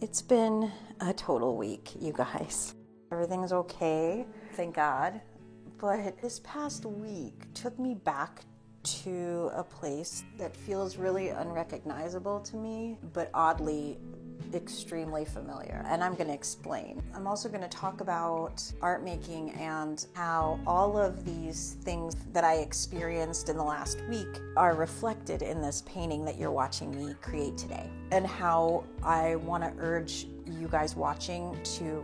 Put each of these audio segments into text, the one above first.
It's been a total week, you guys. Everything's okay, thank God. But this past week took me back to a place that feels really unrecognizable to me, but oddly extremely familiar. And I'm going to explain. I'm also going to talk about art making and how all of these things that I experienced in the last week are reflected in this painting that you're watching me create today. And how I want to urge you guys watching to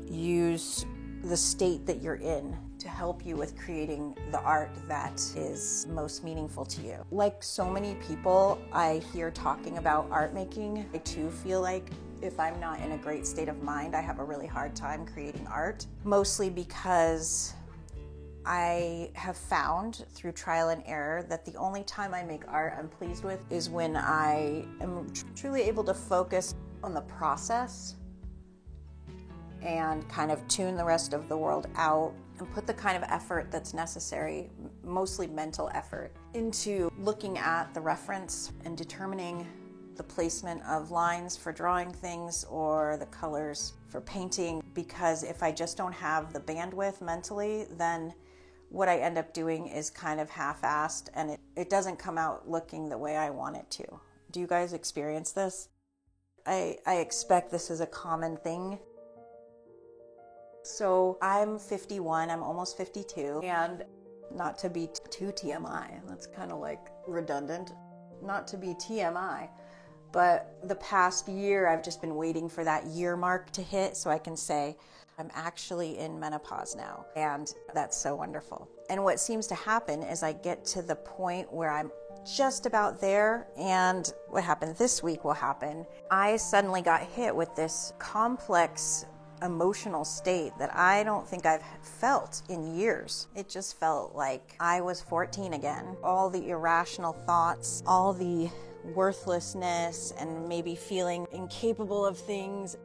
use the state that you're in to help you with creating the art that is most meaningful to you. Like so many people I hear talking about art making, I too feel like if I'm not in a great state of mind, I have a really hard time creating art. Mostly because I have found through trial and error that the only time I make art I'm pleased with is when I am truly able to focus on the process and kind of tune the rest of the world out and put the kind of effort that's necessary, mostly mental effort, into looking at the reference and determining the placement of lines for drawing things or the colors for painting. Because if I just don't have the bandwidth mentally, then what I end up doing is kind of half-assed and it doesn't come out looking the way I want it to. Do you guys experience this? I expect this is a common thing. So I'm 51, I'm almost 52, and not to be too TMI, that's kind of like redundant, not to be TMI, but the past year I've just been waiting for that year mark to hit so I can say I'm actually in menopause now, and that's so wonderful. And what seems to happen is I get to the point where I'm just about there, and what happened this week will happen. I suddenly got hit with this complex emotional state that I don't think I've felt in years. It just felt like I was 14 again. All the irrational thoughts, all the worthlessness, and maybe feeling incapable of things.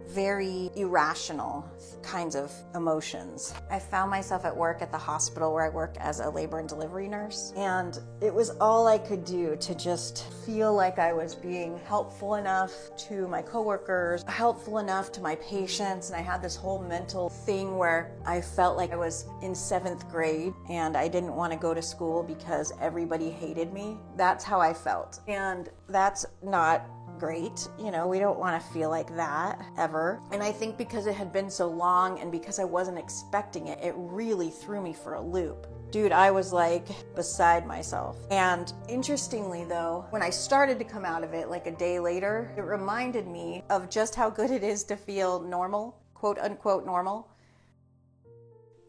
Very irrational kinds of emotions. I found myself at work at the hospital where I work as a labor and delivery nurse, and it was all I could do to just feel like I was being helpful enough to my coworkers, helpful enough to my patients, and I had this whole mental thing where I felt like I was in 7th grade and I didn't want to go to school because everybody hated me. That's how I felt, and that's not great. You know, we don't want to feel like that ever. And I think because it had been so long and because I wasn't expecting it, it really threw me for a loop. Dude, I was like beside myself. And interestingly though, when I started to come out of it like a day later, it reminded me of just how good it is to feel normal, quote unquote normal,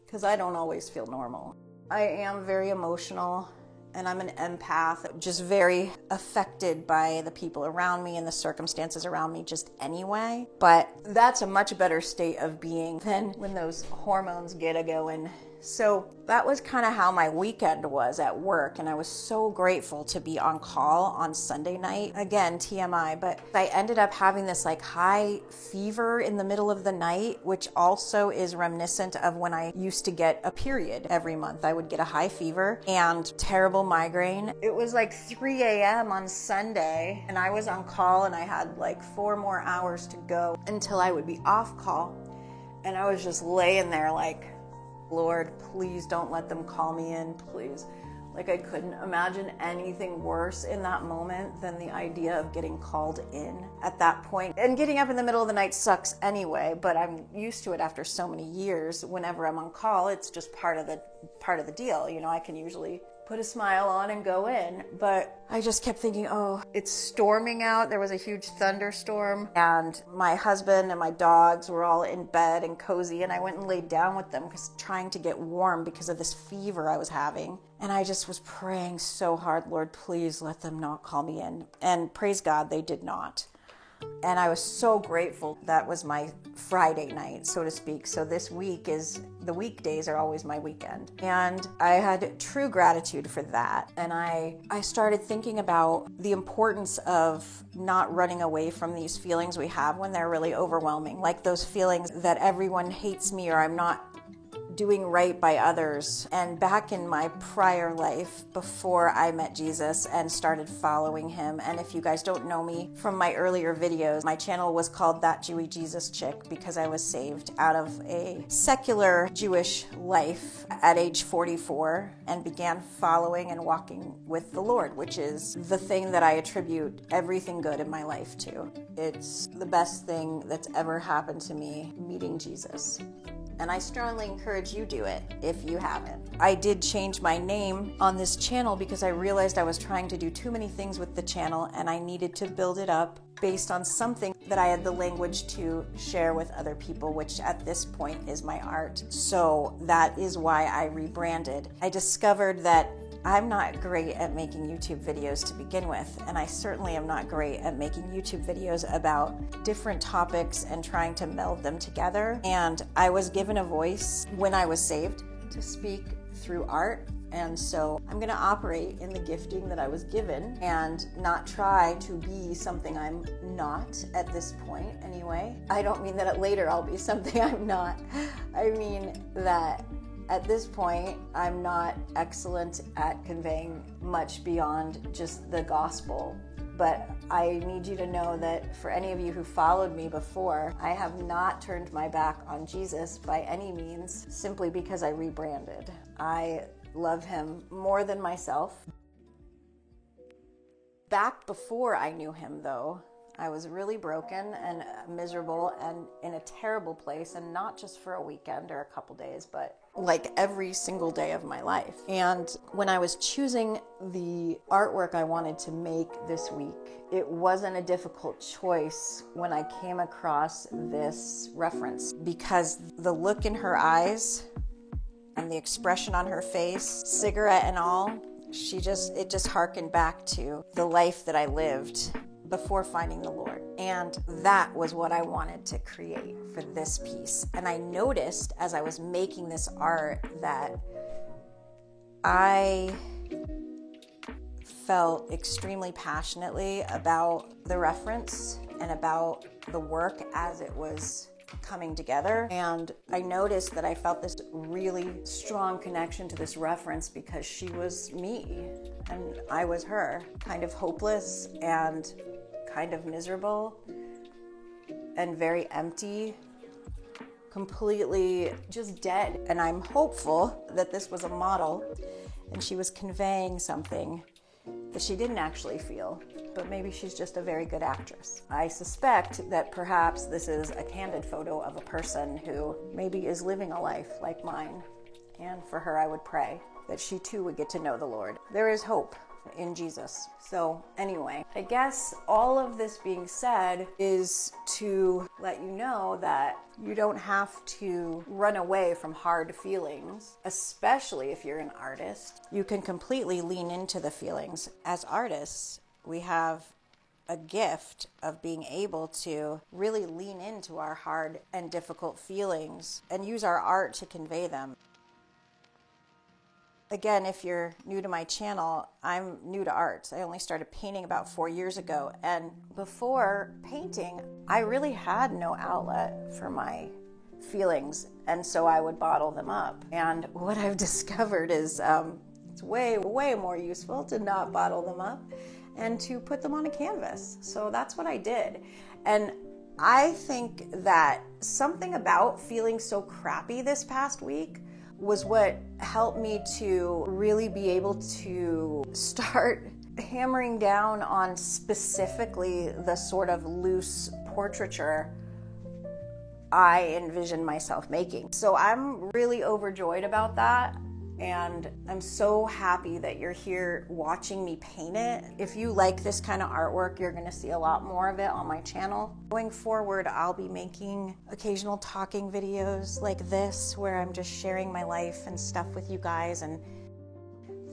because I don't always feel normal. I am very emotional. And I'm an empath, just very affected by the people around me and the circumstances around me just anyway. But that's a much better state of being than when those hormones get a-going. So that was kind of how my weekend was at work, and I was so grateful to be on call on Sunday night. Again, TMI, but I ended up having this like high fever in the middle of the night, which also is reminiscent of when I used to get a period every month. I would get a high fever and terrible migraine. It was like 3 a.m. on Sunday, and I was on call, and I had like 4 more hours to go until I would be off call. And I was just laying there like, Lord, please don't let them call me in, please. Like I couldn't imagine anything worse in that moment than the idea of getting called in at that point. And getting up in the middle of the night sucks anyway, but I'm used to it after so many years. Whenever I'm on call, it's just part of the deal. You know, I can usually put a smile on and go in, but I just kept thinking, oh, it's storming out. There was a huge thunderstorm, and my husband and my dogs were all in bed and cozy, and I went and laid down with them trying to get warm because of this fever I was having. And I just was praying so hard, Lord, please let them not call me in. And praise God, they did not. And I was so grateful. That was my Friday night, so to speak. So this week the weekdays are always my weekend. And I had true gratitude for that. And I started thinking about the importance of not running away from these feelings we have when they're really overwhelming. Like those feelings that everyone hates me or I'm not doing right by others. And back in my prior life, before I met Jesus and started following him, and if you guys don't know me from my earlier videos, my channel was called That Jewy Jesus Chick because I was saved out of a secular Jewish life at age 44 and began following and walking with the Lord, which is the thing that I attribute everything good in my life to. It's the best thing that's ever happened to me, meeting Jesus. And I strongly encourage you do it if you haven't. I did change my name on this channel because I realized I was trying to do too many things with the channel and I needed to build it up based on something that I had the language to share with other people, which at this point is my art. So that is why I rebranded. I discovered that I'm not great at making YouTube videos to begin with, and I certainly am not great at making YouTube videos about different topics and trying to meld them together. And I was given a voice when I was saved to speak through art, and so I'm going to operate in the gifting that I was given and not try to be something I'm not at this point anyway. I don't mean that later I'll be something I'm not. I mean that at this point, I'm not excellent at conveying much beyond just the gospel. But I need you to know that for any of you who followed me before, I have not turned my back on Jesus by any means, simply because I rebranded. I love him more than myself. Back before I knew him, though, I was really broken and miserable and in a terrible place, and not just for a weekend or a couple days, but like every single day of my life. And when I was choosing the artwork I wanted to make this week, it wasn't a difficult choice when I came across this reference, because the look in her eyes and the expression on her face, cigarette and all, it just harkened back to the life that I lived before finding the Lord. And that was what I wanted to create for this piece. And I noticed as I was making this art that I felt extremely passionately about the reference and about the work as it was coming together. And I noticed that I felt this really strong connection to this reference because she was me and I was her, kind of hopeless and kind of miserable and very empty, completely just dead. And I'm hopeful that this was a model and she was conveying something that she didn't actually feel, but maybe she's just a very good actress. I suspect that perhaps this is a candid photo of a person who maybe is living a life like mine. And for her, I would pray that she too would get to know the Lord. There is hope in Jesus. So anyway, I guess all of this being said is to let you know that you don't have to run away from hard feelings, especially if you're an artist. You can completely lean into the feelings. As artists, we have a gift of being able to really lean into our hard and difficult feelings and use our art to convey them. Again, if you're new to my channel, I'm new to art. I only started painting about 4 years ago. And before painting, I really had no outlet for my feelings. And so I would bottle them up. And what I've discovered is it's way, way more useful to not bottle them up and to put them on a canvas. So that's what I did. And I think that something about feeling so crappy this past week was what helped me to really be able to start hammering down on specifically the sort of loose portraiture I envisioned myself making. So I'm really overjoyed about that. And I'm so happy that you're here watching me paint it. If you like this kind of artwork, you're going to see a lot more of it on my channel. Going forward, I'll be making occasional talking videos like this, where I'm just sharing my life and stuff with you guys and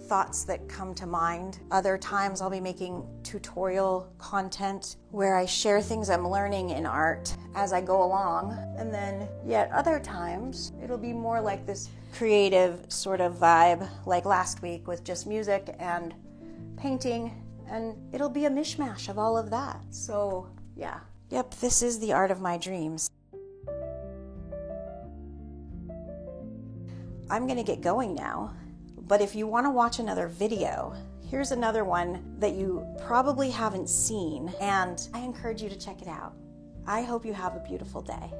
thoughts that come to mind. Other times I'll be making tutorial content where I share things I'm learning in art as I go along. And then yet other times it'll be more like this creative sort of vibe, like last week with just music and painting, and it'll be a mishmash of all of that. So yeah. Yep, this is the art of my dreams. I'm gonna get going now. But if you wanna watch another video, here's another one that you probably haven't seen, and I encourage you to check it out. I hope you have a beautiful day.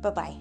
Bye-bye.